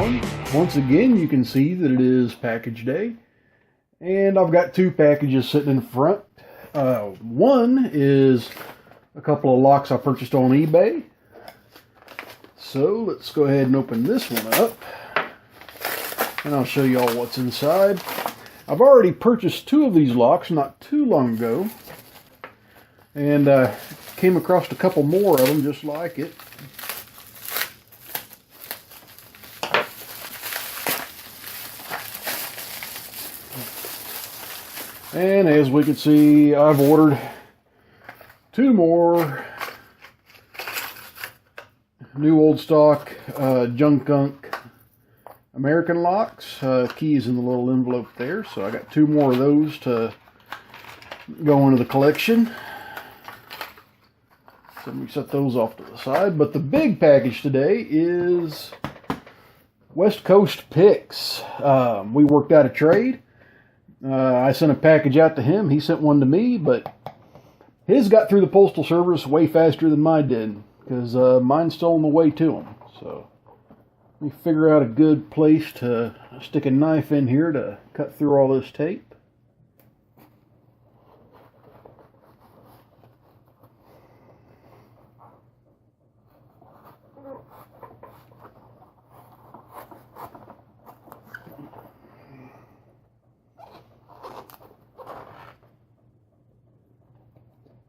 everyone. Once again, you can see that it is package day, and I've got two packages sitting in front. One is a couple of locks I purchased on eBay. So let's go ahead and open this one up, and I'll show you all what's inside. I've already purchased two of these locks not too long ago, and came across a couple more of them just like it. And as we can see, I've ordered two more new old stock junk American locks. Keys in the little envelope there, so I got two more of those to go into the collection. So let me set those off to the side. But the big package today is West Coast Picks. We worked out a trade. I sent a package out to him. He sent one to me, but his got through the Postal Service way faster than mine did, because mine's still on the way to him. So let me figure out a good place to stick a knife in here to cut through all this tape.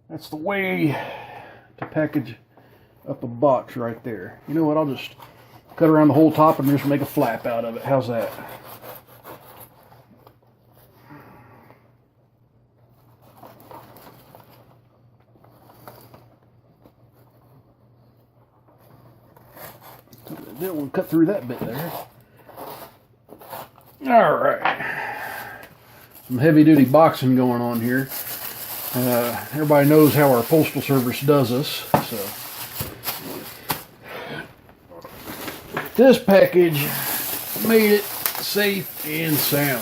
That's the way to package up a box right there. You know what, I'll just cut around the whole top and just make a flap out of it. How's that? Didn't want to cut through that bit there. Alright. Some heavy duty boxing going on here. Everybody knows how our Postal Service does us, so. This package made it safe and sound.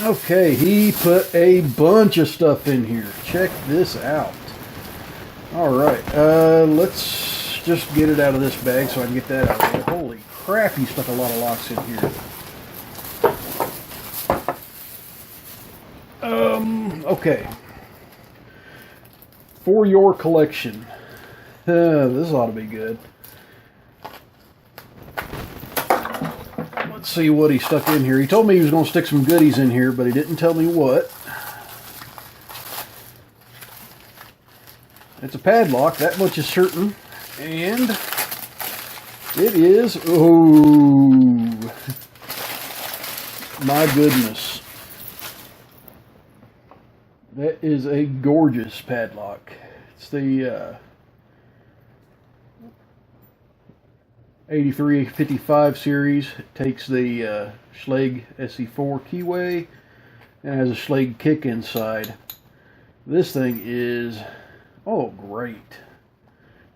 Okay, he put a bunch of stuff in here. Check this out. Alright, let's just get it out of this bag so I can get that out of there. Holy crap, he stuck a lot of locks in here. Okay. For your collection. This ought to be good. Let's see what he stuck in here. He told me he was going to stick some goodies in here, but he didn't tell me what. It's a padlock, that much is certain. And it is, oh, my goodness. That is a gorgeous padlock. It's the 8355 series. It takes the Schlage SE4 keyway and has a Schlage kick inside. This thing is, oh, great.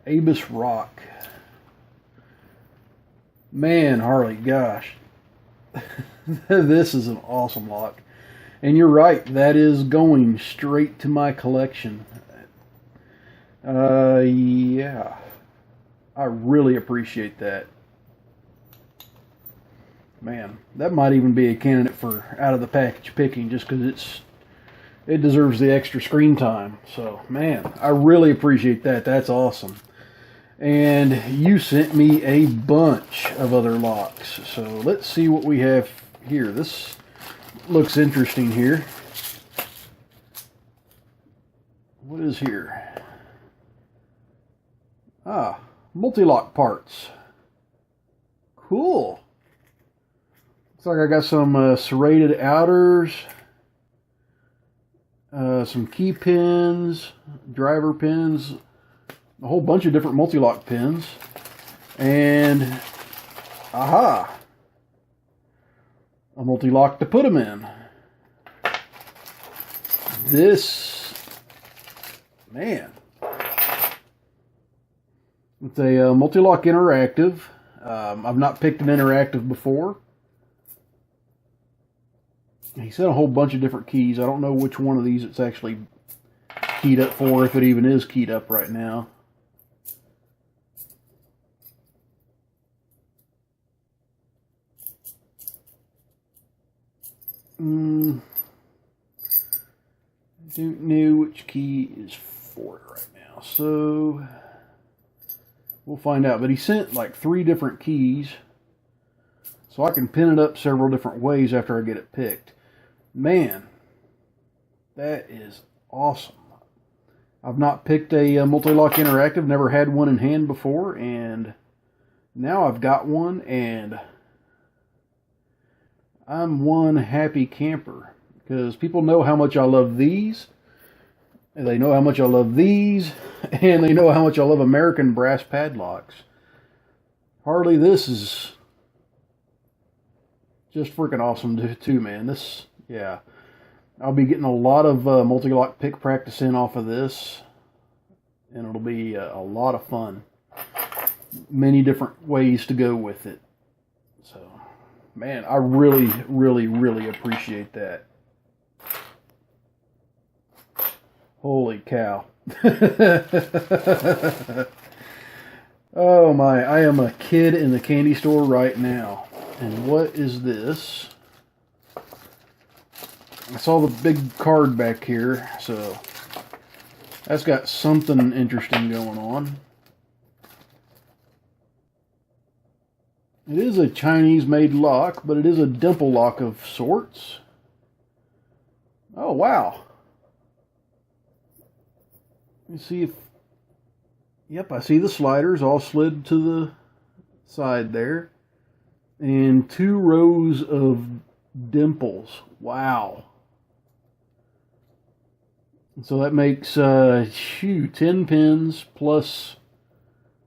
Abus Rock. Man, Harley, gosh. This is an awesome lock. And you're right, that is going straight to my collection. Yeah. I really appreciate that. Man, that might even be a candidate for out of the package picking, just because it deserves the extra screen time. So, man, I really appreciate that. That's awesome. And you sent me a bunch of other locks. So let's see what we have here. This looks interesting here. What is here? Ah, multi-lock parts. Cool. Looks like I got some serrated outers, some key pins, driver pins, a whole bunch of different multi-lock pins, and aha, a multi-lock to put them in. This, man, it's a multi-lock interactive. I've not picked an interactive before. He said a whole bunch of different keys. I don't know which one of these it's actually keyed up for, if it even is keyed up right now. Don't know which key is for it right now, so we'll find out. But he sent like 3 different keys, so I can pin it up several different ways after I get it picked. Man, that is awesome. I've not picked a multi-lock interactive, never had one in hand before, and now I've got one, and I'm one happy camper, because people know how much I love these, and they know how much I love these, and they know how much I love American brass padlocks. Harley, this is just freaking awesome too, man. This, yeah. I'll be getting a lot of multi-lock pick practice in off of this, and it'll be a lot of fun. Many different ways to go with it. So, man, I really, really, really appreciate that. Holy cow. Oh my, I am a kid in the candy store right now. And what is this? I saw the big card back here, so that's got something interesting going on. It is a Chinese-made lock, but it is a dimple lock of sorts. Oh, wow. Let me see if... Yep, I see the sliders all slid to the side there. And 2 rows of dimples. Wow. So that makes 10 pins plus,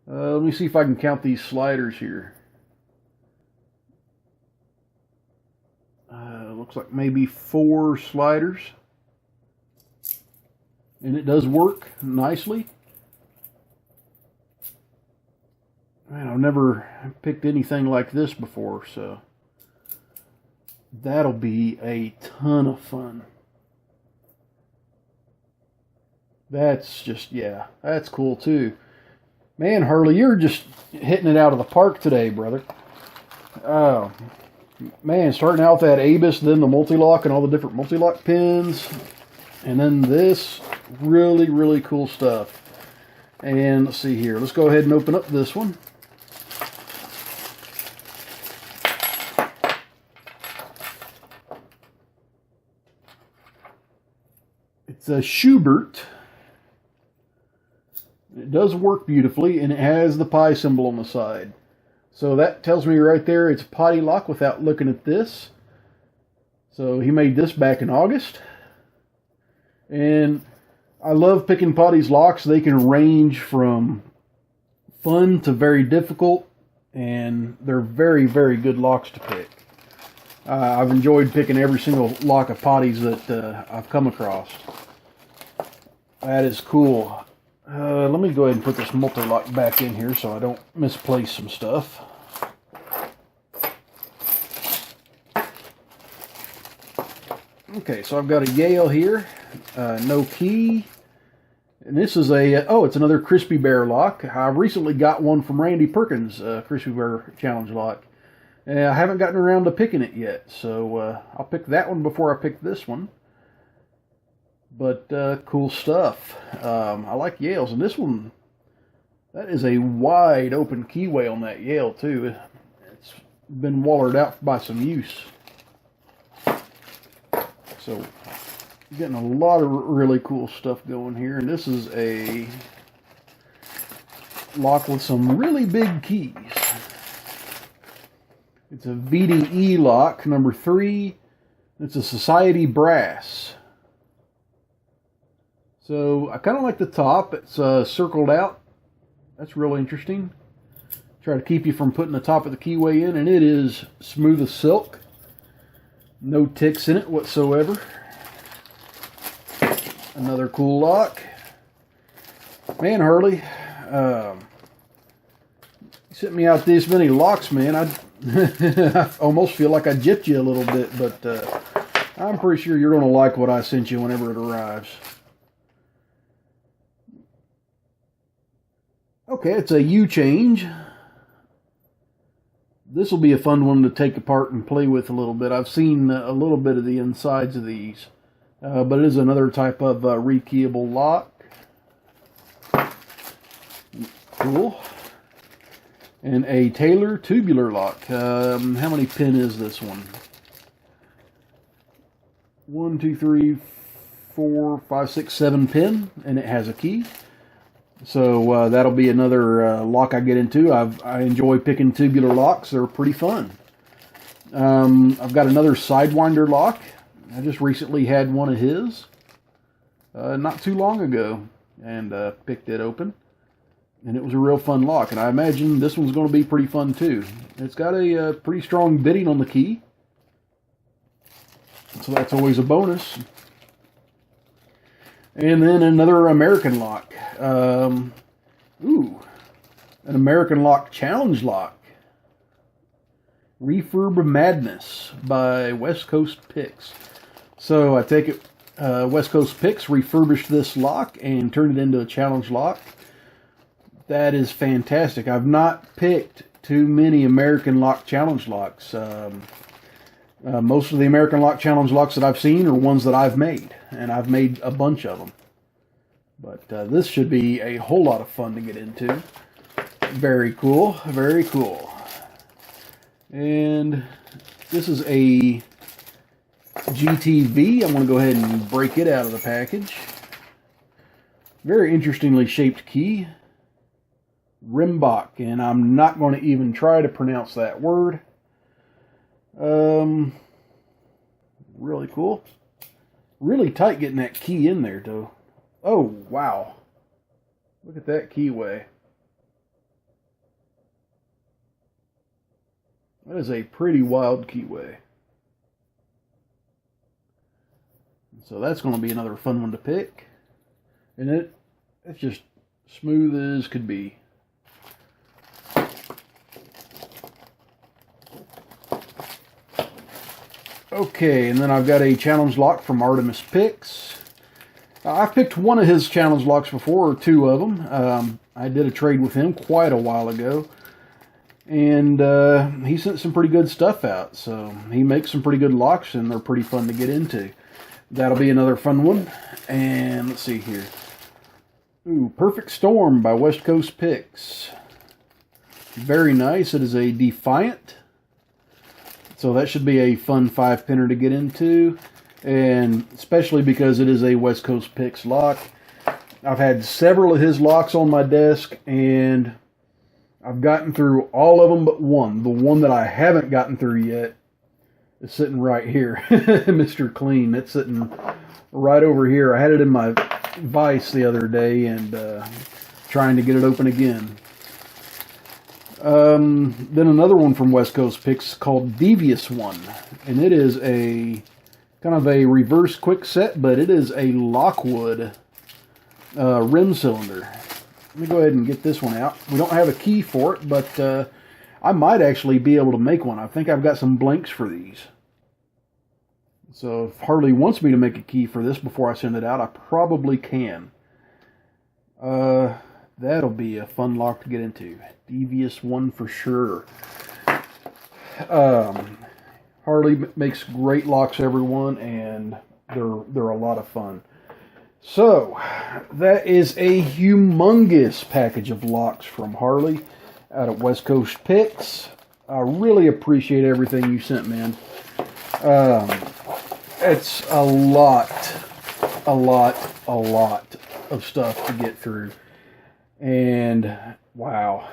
let me see if I can count these sliders here. Looks like maybe 4 sliders. And it does work nicely. Man, I've never picked anything like this before, so that'll be a ton of fun. That's just, yeah, that's cool too. Man, Harley, you're just hitting it out of the park today, brother. Oh, man, starting out with that ABIS, then the multi-lock and all the different multi-lock pins. And then this, really, really cool stuff. And let's see here. Let's go ahead and open up this one. It's a Schubert. It does work beautifully, and it has the pi symbol on the side. So that tells me right there it's a potty lock without looking at this. So he made this back in August. And I love picking potty's locks. They can range from fun to very difficult, and they're very, very good locks to pick. I've enjoyed picking every single lock of potties that I've come across. That is cool. Let me go ahead and put this multi-lock back in here so I don't misplace some stuff. Okay, so I've got a Yale here, no key, and this is a, oh, it's another Crispy Bear lock. I recently got one from Randy Perkins, Crispy Bear Challenge lock. I haven't gotten around to picking it yet, so I'll pick that one before I pick this one. But cool stuff. I like Yales, and this one, that is a wide open keyway on that Yale too. It's been wallered out by some use. So, getting a lot of really cool stuff going here. And this is a lock with some really big keys. It's a VDE lock, number 3. It's a Society brass. So, I kind of like the top. It's circled out. That's real interesting. Try to keep you from putting the top of the keyway in. And it is smooth as silk. No ticks in it whatsoever. Another cool lock. Man, Harley, you sent me out this many locks, man. I almost feel like I gypped you a little bit, but I'm pretty sure you're going to like what I sent you whenever it arrives. Okay, it's a U-change. this will be a fun one to take apart and play with a little bit. I've seen a little bit of the insides of these, but it is another type of rekeyable lock. Cool. And a Taylor tubular lock. How many pin is this one? 1, 2, 3, 4, 5, 6, 7 pin, and it has a key. So that'll be another lock I get into. I enjoy picking tubular locks. They're pretty fun. I've got another Sidewinder lock. I just recently had one of his not too long ago, and picked it open. And it was a real fun lock, and I imagine this one's going to be pretty fun too. It's got a pretty strong bitting on the key, so that's always a bonus. And then another American lock. An American Lock Challenge lock. Refurb Madness by West Coast Picks. So I take it West Coast Picks refurbished this lock and turned it into a challenge lock. That is fantastic. I've not picked too many American Lock Challenge locks. Most of the American Lock Challenge locks that I've seen are ones that I've made, and I've made a bunch of them. But this should be a whole lot of fun to get into. Very cool, very cool. And this is a GTV. I'm going to go ahead and break it out of the package. Very interestingly shaped key. Rimbach, and I'm not going to even try to pronounce that word. Really cool. Really tight getting that key in there, though. Oh, wow. Look at that keyway. That is a pretty wild keyway. So that's going to be another fun one to pick. And it's just smooth as could be. Okay, and then I've got a challenge lock from Artemis Picks. I picked one of his challenge locks before, or two of them. I did a trade with him quite a while ago. And he sent some pretty good stuff out. So he makes some pretty good locks, and they're pretty fun to get into. That'll be another fun one. And let's see here. Ooh, Perfect Storm by West Coast Picks. Very nice. It is a Defiant. So that should be a fun 5-pinner to get into, and especially because it is a West Coast Picks lock. I've had several of his locks on my desk, and I've gotten through all of them but one. The one that I haven't gotten through yet is sitting right here. Mr. Clean. It's sitting right over here. I had it in my vise the other day and trying to get it open again. Then another one from West Coast Picks called Devious One, and it is a kind of a reverse quick set, but it is a Lockwood rim cylinder. Let me go ahead and get this one out. We don't have a key for it, but I might actually be able to make one. I think I've got some blanks for these. So if Harley wants me to make a key for this before I send it out, I probably can. That'll be a fun lock to get into. Devious One for sure. Harley makes great locks, everyone, and they're a lot of fun. So that is a humongous package of locks from Harley out of West Coast Picks. I really appreciate everything you sent, man. It's a lot of stuff to get through. And wow,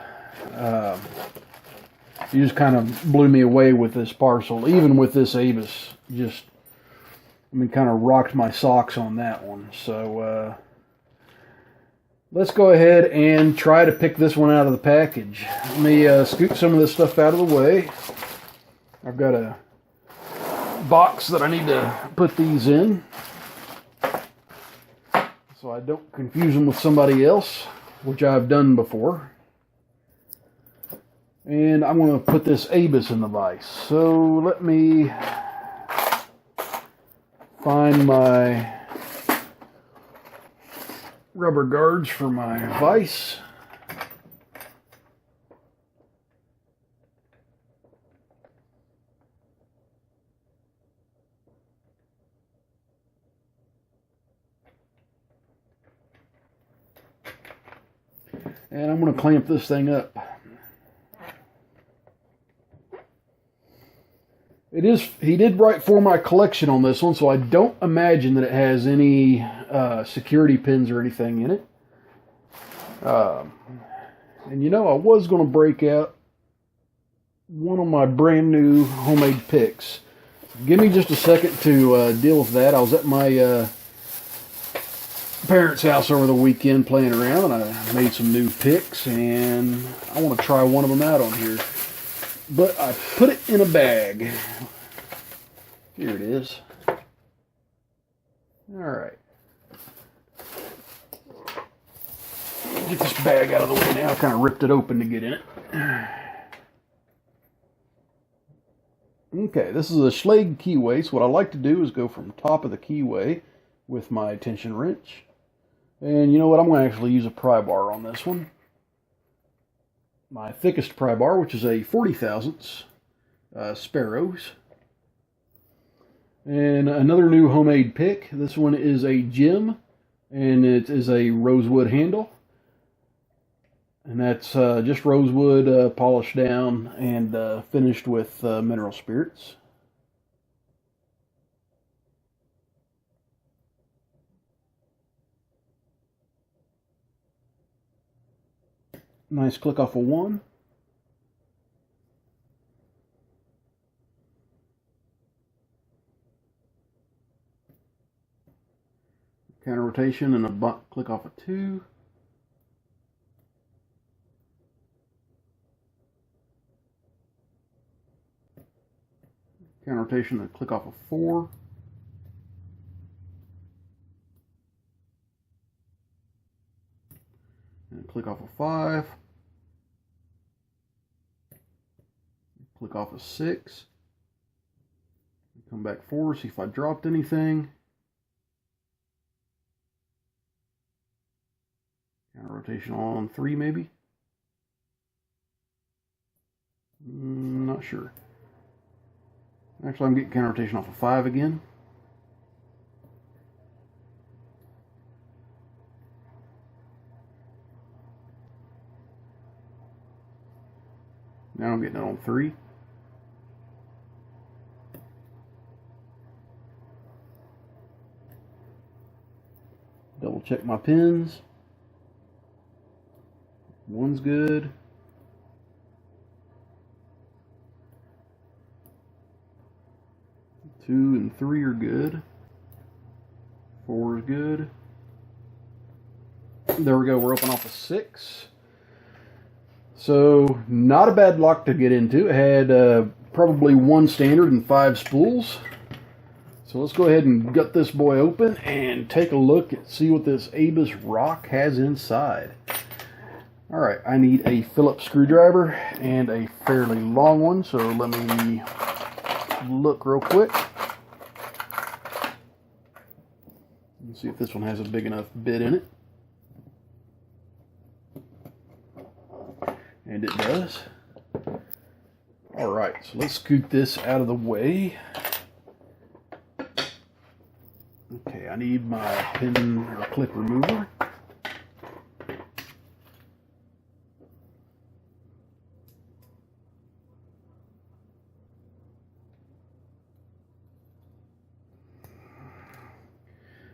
you just kind of blew me away with this parcel. Even with this Avis, kind of rocked my socks on that one. So let's go ahead and try to pick this one out of the package. Let me scoot some of this stuff out of the way. I've got a box that I need to put these in so I don't confuse them with somebody else, which I've done before. And I'm going to put this Avis in the vise. So let me find my rubber guards for my vise. And I'm going to clamp this thing up. He did write for my collection on this one, so I don't imagine that it has any security pins or anything in it. And you know, I was going to break out one of my brand new homemade picks. Give me just a second to deal with that. I was at my parents' house over the weekend playing around, and I made some new picks, and I want to try one of them out on here. But I put it in a bag. Here it is. Alright. Get this bag out of the way now. I kind of ripped it open to get in it. Okay, this is a Schlage keyway, so what I like to do is go from top of the keyway with my tension wrench. And you know what, I'm going to actually use a pry bar on this one. My thickest pry bar, which is a 40 thousandths Sparrows. And another new homemade pick. This one is a gem, and it is a rosewood handle. And that's just rosewood polished down and finished with mineral spirits. Nice click off of one. Counter rotation and a click off of two. Counter rotation and a click off of four. And click off of five. Click off of six. Come back four, see if I dropped anything. Counter rotation on three, maybe. Not sure. Actually, I'm getting counter rotation off of five again. Now I'm getting it on three. Double check my pins. One's good. Two and three are good. Four is good. There we go, we're open off of six. So, not a bad lock to get into. It had probably one standard and 5 spools. So let's go ahead and gut this boy open and take a look and see what this Abus rock has inside. Alright, I need a Phillips screwdriver and a fairly long one, so let me look real quick. Let's see if this one has a big enough bit in it. And it does. Alright, so let's scoot this out of the way. Okay, I need my pin or clip remover.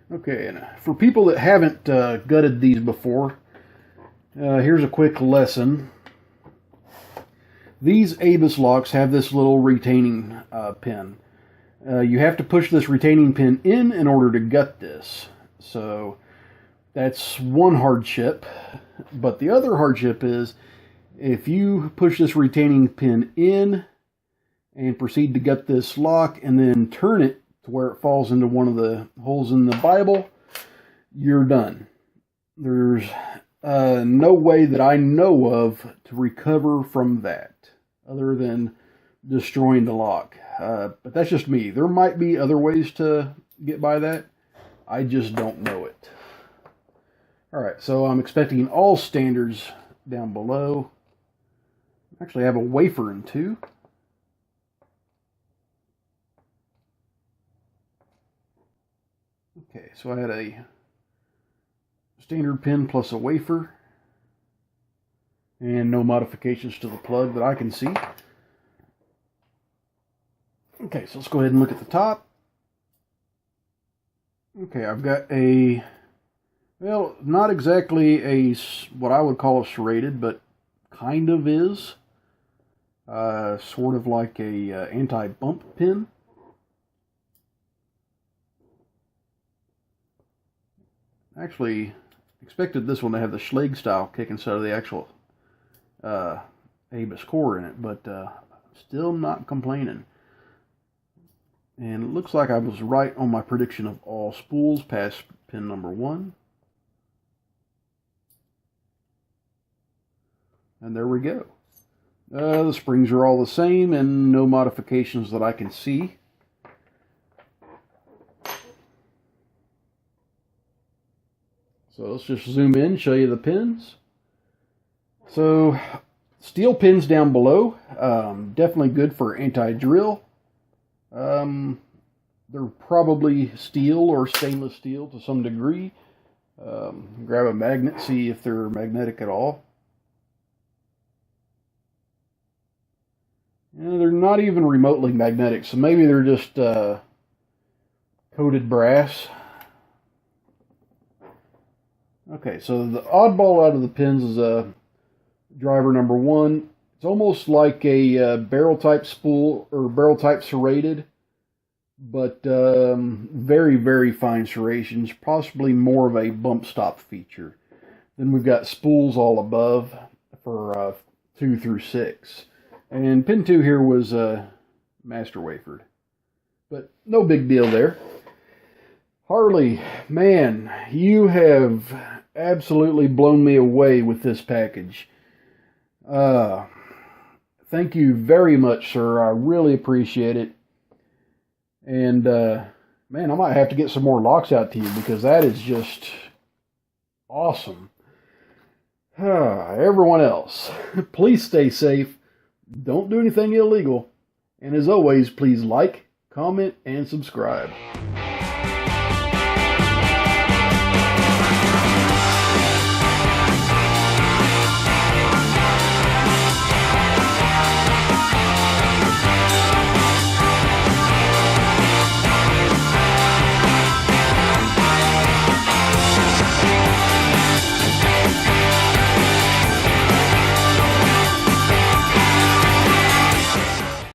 Okay, and for people that haven't gutted these before, here's a quick lesson. These Abus locks have this little retaining pin. You have to push this retaining pin in order to gut this. So that's one hardship. But the other hardship is if you push this retaining pin in and proceed to gut this lock and then turn it to where it falls into one of the holes in the Bible, you're done. There's no way that I know of to recover from that other than destroying the lock. But that's just me. There might be other ways to get by that. I just don't know it. Alright, so I'm expecting all standards down below. Actually, I have a wafer in two. Okay, so I had a standard pin plus a wafer. And no modifications to the plug that I can see. Okay, so let's go ahead and look at the top. Okay, I've got a, well, not exactly a, what I would call a serrated, but kind of is. Sort of like a anti-bump pin. Actually, expected this one to have the Schlage style kick instead of the actual ABUS core in it, but still not complaining. And it looks like I was right on my prediction of all spools past pin number 1. And there we go. The springs are all the same and no modifications that I can see. So let's just zoom in, show you the pins. So steel pins down below, definitely good for anti-drill. They're probably steel or stainless steel to some degree. Grab a magnet, see if they're magnetic at all. And they're not even remotely magnetic, so maybe they're just coated brass. Okay, so the oddball out of the pins is driver number 1. It's almost like a barrel type spool or barrel type serrated, but very, very fine serrations, possibly more of a bump stop feature. Then we've got spools all above for 2 through 6. And pin 2 here was master wafered, but no big deal there. Harley, man, you have absolutely blown me away with this package. Thank you very much, sir. I really appreciate it. And, man, I might have to get some more locks out to you because that is just awesome. Everyone else, please stay safe. Don't do anything illegal. And as always, please like, comment, and subscribe.